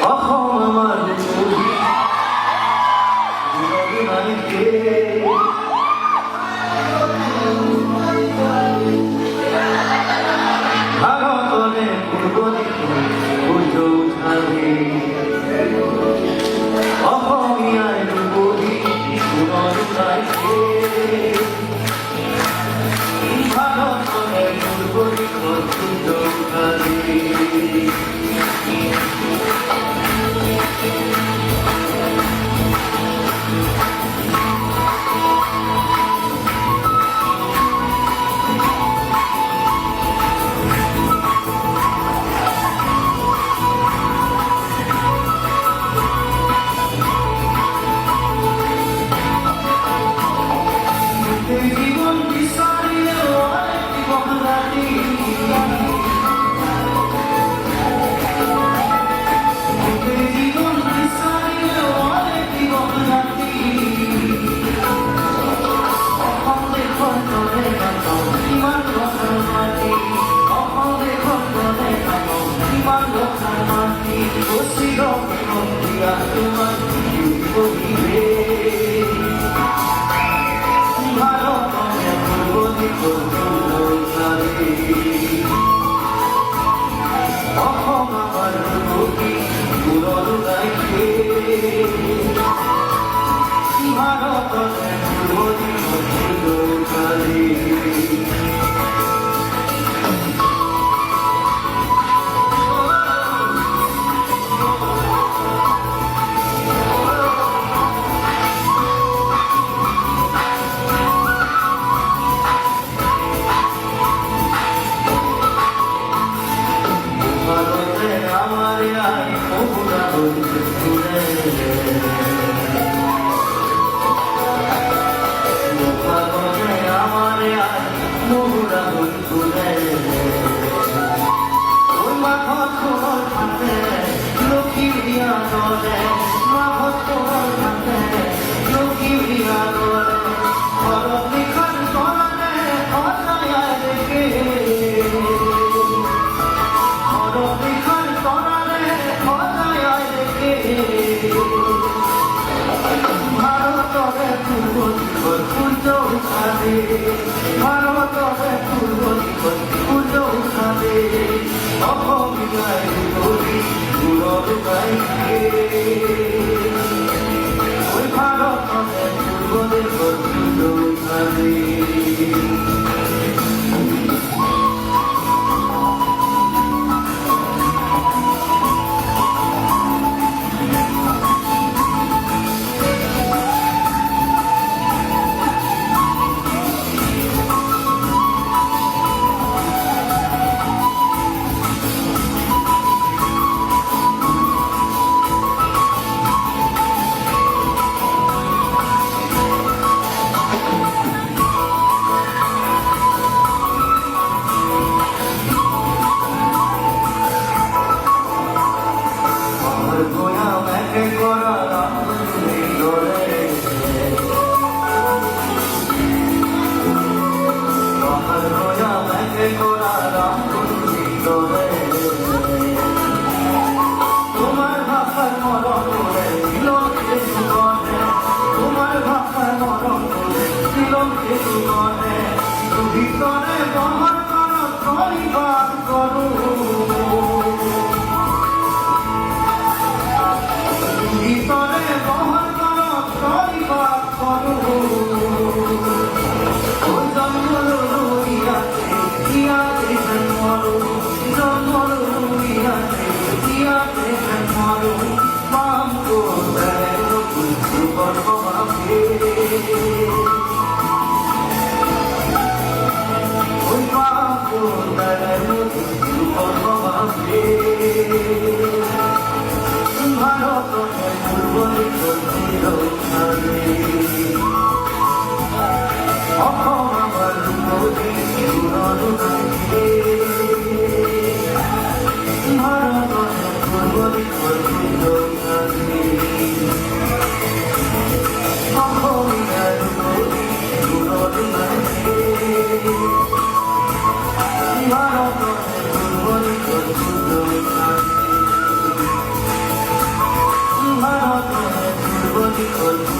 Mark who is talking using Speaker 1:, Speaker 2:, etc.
Speaker 1: অসম আমার ভারতরে পূর্ব সূর্য উঠাবে অসমীয়ার বুড়ি সুরর গাইছে ভারতরে পূর্ব সূর্য উঠাবে জীবন বিসারিয়ে অনেকটি বহরাটি জীবন বিসারিয়ে অনেকটি বহরাটি অসমে খন্ডনে কাটাও ইমান রক্ষার মাটি অসমে খন্ডনে কাটাও ইমান রক্ষার মাটি অশির দিয়া তোমার বহিবে অসম আমার বুড়ি সুরর গাইছে ভারতরে পূর্ব সূর্য উঠাবে আমার আই মহুরা বলছে শুনে আমার আই মহুরা বলছে ওই মাথা তোমার হাতে লক্ষ্মী দিয়া দলে মাথা তোমার হাতে লক্ষ্মী দিয়া দলে ভরতি খান করালে অসায় রেখে ভরতি খান করালে অসায় রেখে ভারতরে পূর্ব দিগর সূর্য উঠাবে ভারতরে পূর্ব দিগর সূর্য উঠাবে অসমীয়ার বুড়ি সুরর গাইছে ওই ভারতরে পূর্ব দিগর সূর্য উঠাবে তোমার ভাষার মরণ করে শ্রীলঙ্কে জীবনে তোমার ভাষার মরণ করে শ্রীলঙ্কে জীবনে ভিতরে বহন করো পরিবার করো ভিতরে বহন করো পরিবার করো জন্মল রইয়াছে ইয়াতে জন্মলো জন্মল রইয়াছে ইয়াতে জন্মলো মাম করে সুবর বাপে ওই মাম করে সুবর বাপে ভারতরে পূর্ব দিগর সূর্য উঠাবে অসম আমার বুড়ি সুরর গাইছে ভারতরে পূর্ব দিগর সূর্য উঠাবে অসমীয়ার বুড়ি সুরর গাইছে ভারতরে পূর্ব দিগর সূর্য উঠাবে অদ্ভুত